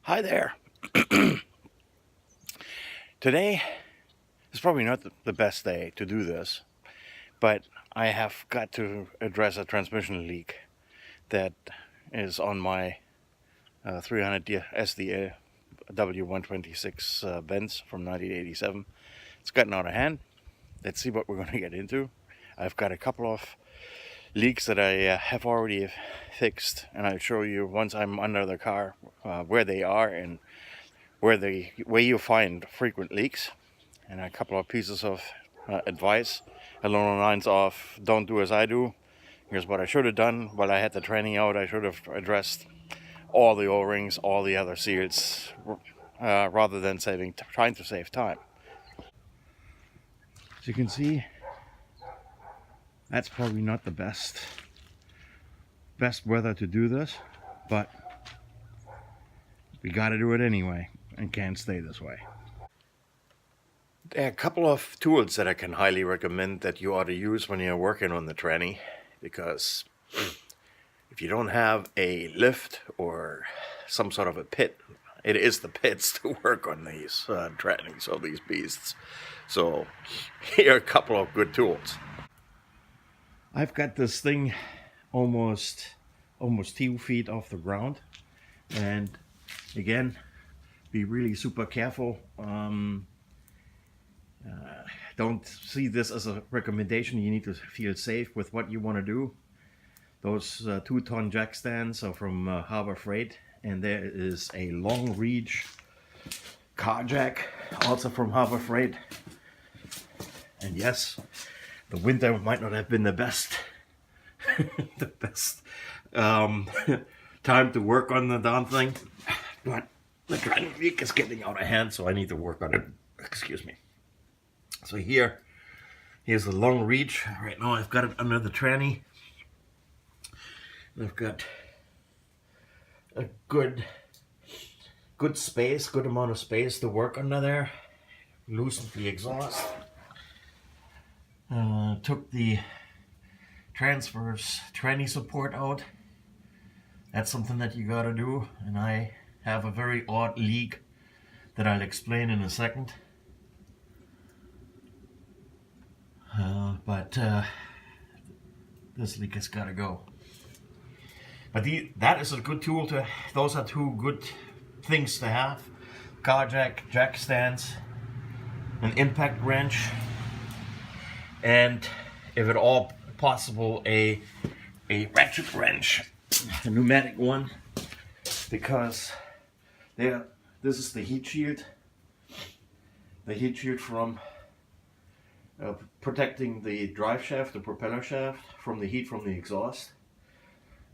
Hi there. Today is probably not the best day to do this, but I have got to address a transmission leak that is on my 300 SDA W126 Benz from 1987. It's gotten out of hand. Let's see what we're going to get into. I've got a couple of leaks that I have already fixed, and I'll show you once I'm under the car where they are and where you find frequent leaks, and a couple of pieces of advice along the lines of don't do as I do. Here's what I should have done while I had the training out. I should have addressed all the O-rings, all the other seals, rather than trying to save time. As you can see, that's probably not the best weather to do this, but we got to do it anyway and can't stay this way. There are a couple of tools that I can highly recommend that you ought to use when you're working on the tranny, because if you don't have a lift or some sort of a pit, it is the pits to work on these trannies or these beasts. So here are a couple of good tools. I've got this thing almost 2 feet off the ground, and again, be really super careful. Don't see this as a recommendation. You need to feel safe with what you want to do. Those 2-ton jack stands are from Harbor Freight, and there is a long reach car jack also from Harbor Freight. And yes, the winter might not have been the best time to work on the darn thing, but the tranny leak is getting out of hand, so I need to work on it. Excuse me. So here's the long reach. Right now I've got it under the tranny. I've got a good space, good amount of space to work under there. Loosened the exhaust. Took the transverse tranny support out. That's something that you gotta do, and I have a very odd leak that I'll explain in a second. But this leak has gotta go. But that is a good tool those are two good things to have. Car jack stands, an impact wrench, and if at all possible a ratchet wrench, a pneumatic one, because this is the heat shield from protecting the drive shaft, the propeller shaft, from the heat from the exhaust.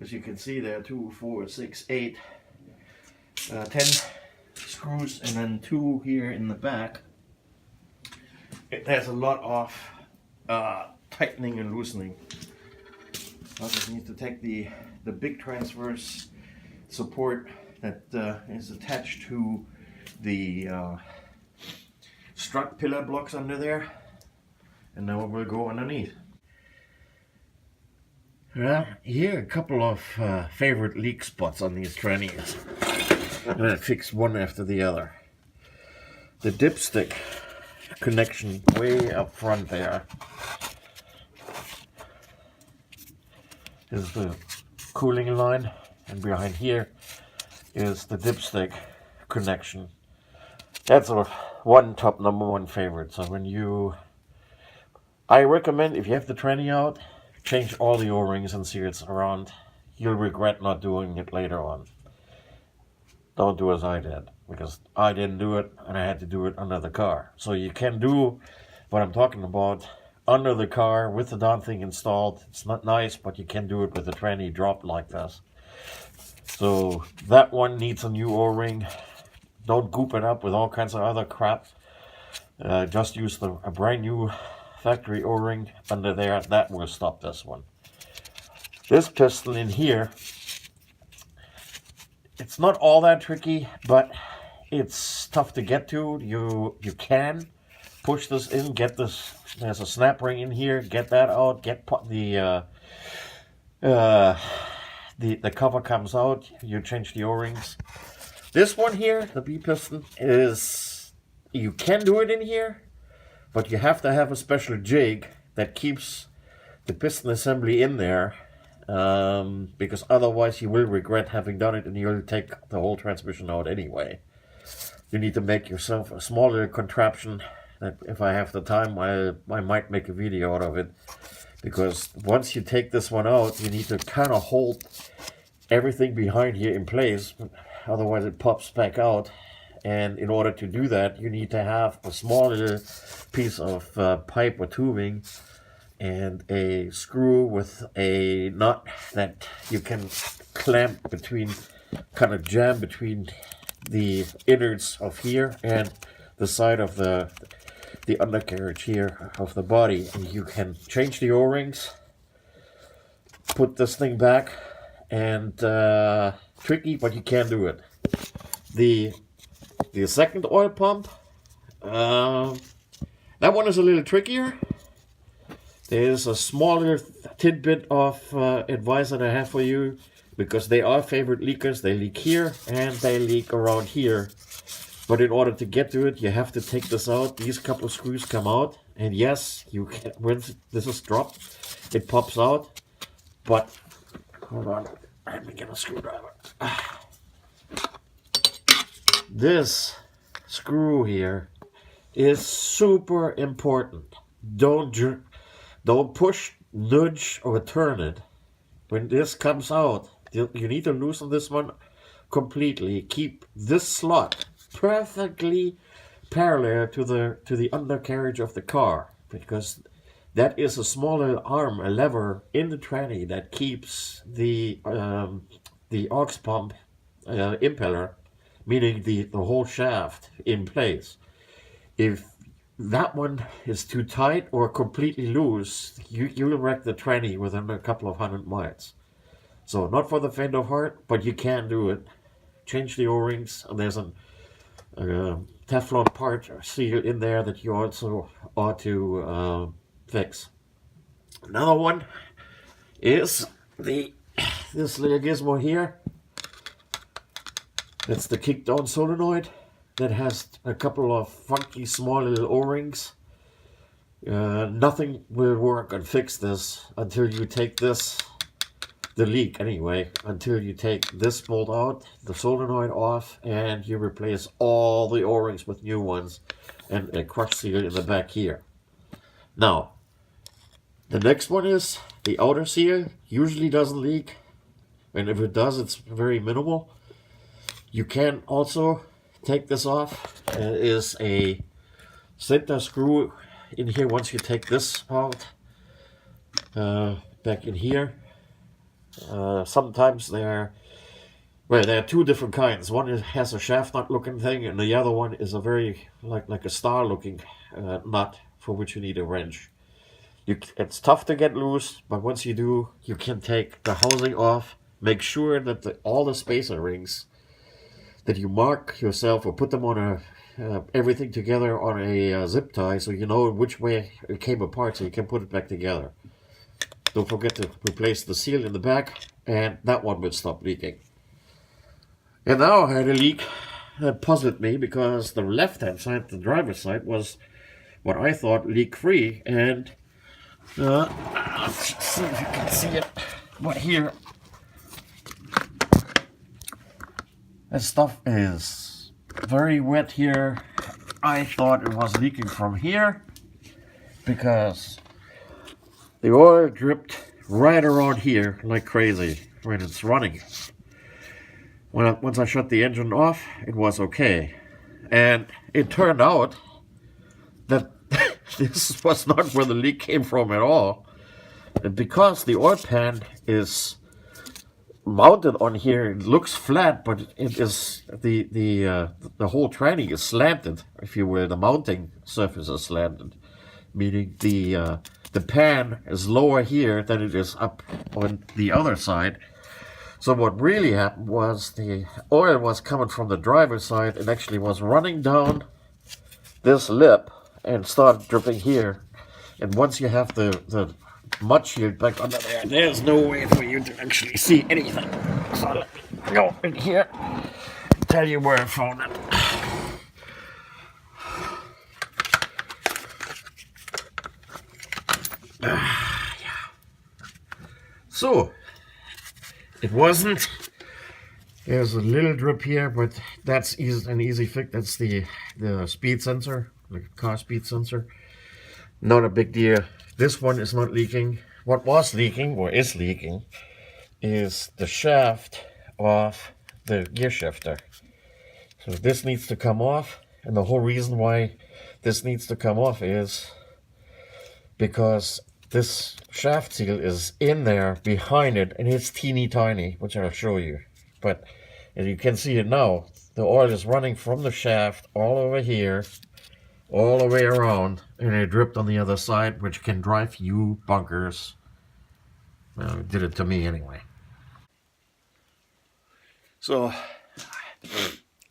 As you can see, there are 2, 4, 6, 8, 10 screws, and then 2 here in the back. There's a lot of tightening and loosening. I just need to take the big transverse support that is attached to the strut pillar blocks under there, and now we'll go underneath. Well, here are a couple of favorite leak spots on these trannies. I'm going to fix one after the other. The dipstick connection way up front there is the cooling line, and behind here is the dipstick connection. That's our number one favorite. So I recommend, if you have the tranny out, change all the O-rings and seals around. You'll regret not doing it later on. Don't do as I did, because I didn't do it and I had to do it under the car. So you can do what I'm talking about under the car with the darn thing installed. It's not nice, but you can do it with the tranny dropped like this. So that one needs a new O-ring. Don't goop it up with all kinds of other crap. Just use a brand new factory O-ring under there. That will stop this one. This piston in here, it's not all that tricky, but it's tough to get to. You can push this in, get this. There's a snap ring in here. Get that out. Get the cover comes out. You change the O-rings. This one here, the B piston, is, you can do it in here, but you have to have a special jig that keeps the piston assembly in there, because otherwise you will regret having done it and you'll take the whole transmission out anyway. You need to make yourself a small little contraption that, if I have the time, I might make a video out of it. Because once you take this one out, you need to kind of hold everything behind here in place, otherwise it pops back out. And in order to do that, you need to have a small little piece of pipe or tubing and a screw with a nut that you can clamp between, kind of jam between the innards of here and the side of the undercarriage here of the body. And you can change the O-rings, put this thing back, and tricky, but you can do it. The second oil pump, that one is a little trickier. There's a small little tidbit of advice that I have for you, because they are favorite leakers. They leak here and they leak around here. But in order to get to it, you have to take this out. These couple of screws come out, and yes, you can, when this is dropped, it pops out. But hold on, let me get a screwdriver. This screw here is super important. Don't push, nudge, or turn it. When this comes out, you need to loosen this one completely. Keep this slot perfectly parallel to the undercarriage of the car, because that is a small little arm, a lever in the tranny that keeps the aux pump impeller, meaning the whole shaft, in place. If that one is too tight or completely loose, you'll wreck the tranny within a couple of 100 miles. So not for the faint of heart, but you can do it. Change the O-rings, and there's a Teflon part seal in there that you also ought to fix. Another one is this little gizmo here. It's the kickdown solenoid that has a couple of funky small little O-rings. Nothing will work and fix this until you take this, the leak anyway, until you take this bolt out, the solenoid off, and you replace all the O-rings with new ones and a crush seal in the back here. Now, the next one is the outer seal. Usually doesn't leak, and if it does, it's very minimal. You can also take this off. There is a center screw in here once you take this out, back in here. Sometimes there are two different kinds. One has a shaft nut looking thing, and the other one is a very like a star looking nut for which you need a wrench. It's tough to get loose, but once you do, you can take the housing off. Make sure that all the spacer rings that you mark yourself, or put them on everything together on a zip tie, so you know which way it came apart, so you can put it back together. Don't forget to replace the seal in the back, and that one will stop leaking. And now I had a leak that puzzled me, because the left-hand side, the driver's side, was what I thought leak-free, and let's see if you can see it. But here, this stuff is very wet here. I thought it was leaking from here because the oil dripped right around here like crazy when it's running. Once I shut the engine off, it was okay. And it turned out that this was not where the leak came from at all. And because the oil pan is mounted on here, it looks flat, but it is the whole tranny is slanted, if you will. The mounting surface is slanted, meaning the pan is lower here than it is up on the other side. So what really happened was the oil was coming from the driver's side and actually was running down this lip and started dripping here. And once you have the mud shield back under there, there's no way for you to actually see anything. So let me go in here, tell you where I found it. So, it wasn't. There's a little drip here, but that's an easy fix. That's the speed sensor, the car speed sensor. Not a big deal. This one is not leaking. What was leaking, or is leaking, is the shaft of the gear shifter. So this needs to come off, and the whole reason why this needs to come off is because this shaft seal is in there behind it, and it's teeny tiny, which I'll show you. But as you can see it now, the oil is running from the shaft all over here, all the way around, and it dripped on the other side, which can drive you bonkers. Well, it did it to me anyway. So,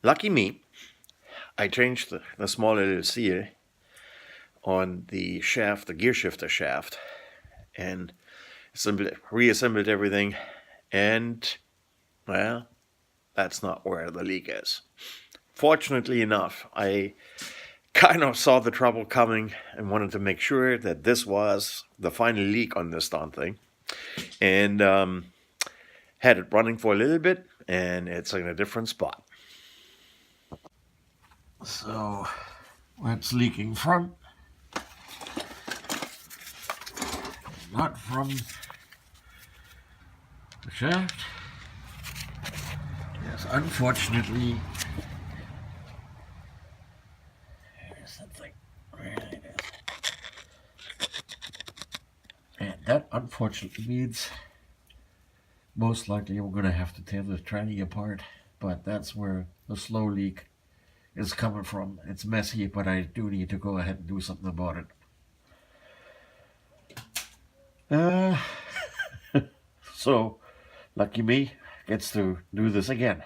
lucky me, I changed the small little seal on the shaft, the gear shifter shaft, and reassembled everything, and, well, that's not where the leak is. Fortunately enough, I kind of saw the trouble coming and wanted to make sure that this was the final leak on this darn thing, and had it running for a little bit, and it's in a different spot. So, where it's leaking from? Not from the shaft. Yes, unfortunately, there's something. There it is. And that unfortunately means most likely we're going to have to tear the tranny apart, but that's where the slow leak is coming from. It's messy, but I do need to go ahead and do something about it. So, lucky me, gets to do this again.